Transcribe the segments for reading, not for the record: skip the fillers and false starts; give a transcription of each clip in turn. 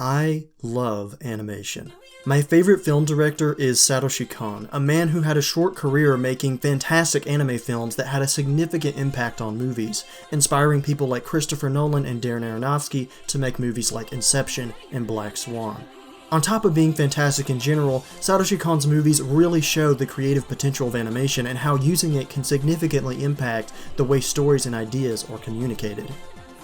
I love animation. My favorite film director is Satoshi Kon, a man who had a short career making fantastic anime films that had a significant impact on movies, inspiring people like Christopher Nolan and Darren Aronofsky to make movies like Inception and Black Swan. On top of being fantastic in general, Satoshi Kon's movies really show the creative potential of animation and how using it can significantly impact the way stories and ideas are communicated.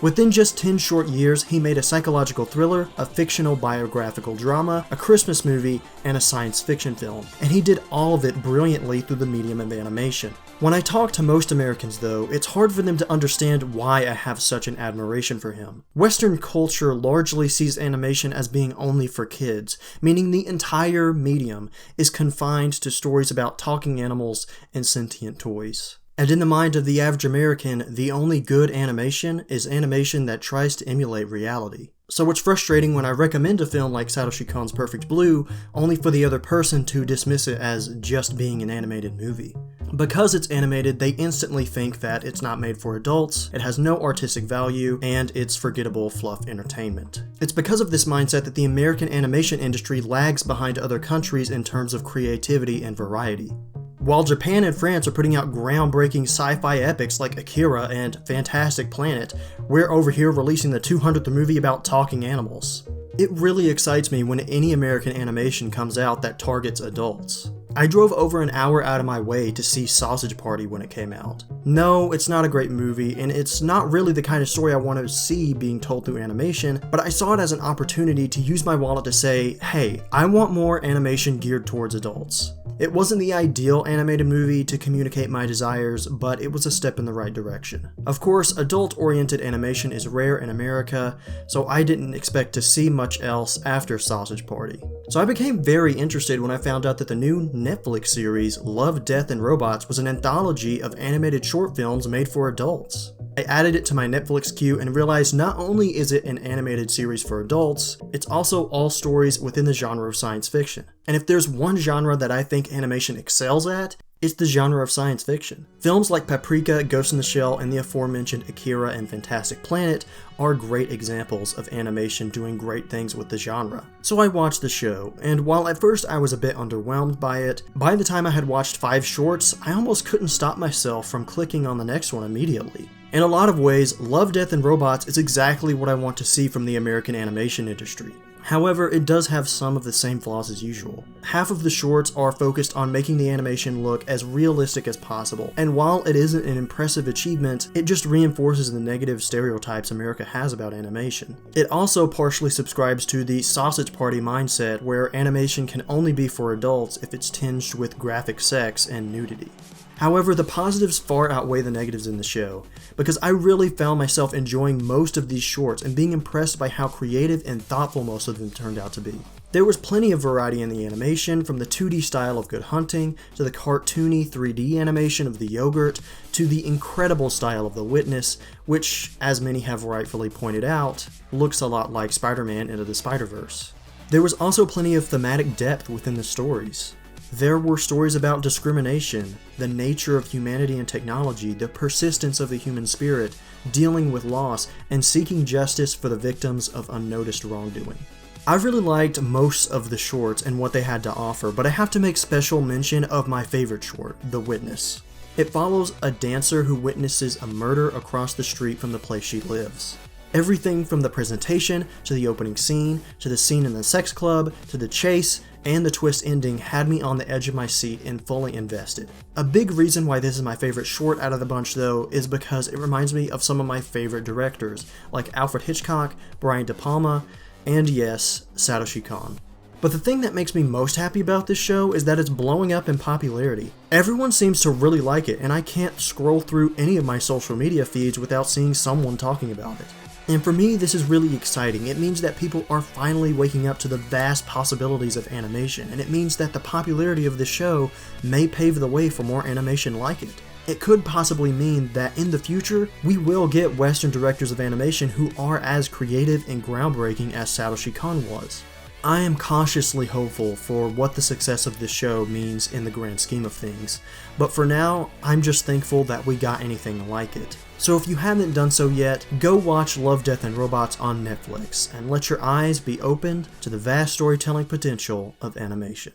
Within just 10 short years, he made a psychological thriller, a fictional biographical drama, a Christmas movie, and a science fiction film, and he did all of it brilliantly through the medium of animation. When I talk to most Americans though, it's hard for them to understand why I have such an admiration for him. Western culture largely sees animation as being only for kids, meaning the entire medium is confined to stories about talking animals and sentient toys. And in the mind of the average American, the only good animation is animation that tries to emulate reality. So it's frustrating when I recommend a film like Satoshi Kon's Perfect Blue, only for the other person to dismiss it as just being an animated movie. Because it's animated, they instantly think that it's not made for adults, it has no artistic value, and it's forgettable fluff entertainment. It's because of this mindset that the American animation industry lags behind other countries in terms of creativity and variety. While Japan and France are putting out groundbreaking sci-fi epics like Akira and Fantastic Planet, we're over here releasing the 200th movie about talking animals. It really excites me when any American animation comes out that targets adults. I drove over an hour out of my way to see Sausage Party when it came out. No, it's not a great movie, and it's not really the kind of story I want to see being told through animation, but I saw it as an opportunity to use my wallet to say, hey, I want more animation geared towards adults. It wasn't the ideal animated movie to communicate my desires, but it was a step in the right direction. Of course, adult-oriented animation is rare in America, so I didn't expect to see much else after Sausage Party. So I became very interested when I found out that the new Netflix series Love, Death, and Robots was an anthology of animated short films made for adults. I added it to my Netflix queue and realized not only is it an animated series for adults, it's also all stories within the genre of science fiction. And if there's one genre that I think animation excels at, it's the genre of science fiction. Films like Paprika, Ghost in the Shell, and the aforementioned Akira and Fantastic Planet are great examples of animation doing great things with the genre. So I watched the show, and while at first I was a bit underwhelmed by it, by the time I had watched 5 shorts, I almost couldn't stop myself from clicking on the next one immediately. In a lot of ways, Love, Death, and Robots is exactly what I want to see from the American animation industry. However, it does have some of the same flaws as usual. Half of the shorts are focused on making the animation look as realistic as possible, and while it isn't an impressive achievement, it just reinforces the negative stereotypes America has about animation. It also partially subscribes to the Sausage Party mindset where animation can only be for adults if it's tinged with graphic sex and nudity. However, the positives far outweigh the negatives in the show, because I really found myself enjoying most of these shorts and being impressed by how creative and thoughtful most of them turned out to be. There was plenty of variety in the animation, from the 2D style of Good Hunting, to the cartoony 3D animation of The Yogurt, to the incredible style of The Witness, which, as many have rightfully pointed out, looks a lot like Spider-Man Into the Spider-Verse. There was also plenty of thematic depth within the stories. There were stories about discrimination, the nature of humanity and technology, the persistence of the human spirit, dealing with loss, and seeking justice for the victims of unnoticed wrongdoing. I really liked most of the shorts and what they had to offer, but I have to make special mention of my favorite short, The Witness. It follows a dancer who witnesses a murder across the street from the place she lives. Everything from the presentation, to the opening scene, to the scene in the sex club, to the chase, and the twist ending had me on the edge of my seat and fully invested. A big reason why this is my favorite short out of the bunch though is because it reminds me of some of my favorite directors, like Alfred Hitchcock, Brian De Palma, and yes, Satoshi Kon. But the thing that makes me most happy about this show is that it's blowing up in popularity. Everyone seems to really like it, and I can't scroll through any of my social media feeds without seeing someone talking about it. And for me, this is really exciting. It means that people are finally waking up to the vast possibilities of animation, and it means that the popularity of this show may pave the way for more animation like it. It could possibly mean that in the future, we will get Western directors of animation who are as creative and groundbreaking as Satoshi Kon was. I am cautiously hopeful for what the success of this show means in the grand scheme of things, but for now, I'm just thankful that we got anything like it. So if you haven't done so yet, go watch Love, Death, and Robots on Netflix, and let your eyes be opened to the vast storytelling potential of animation.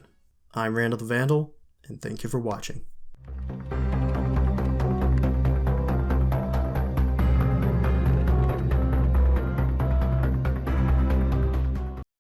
I'm Randall the Vandal, and thank you for watching.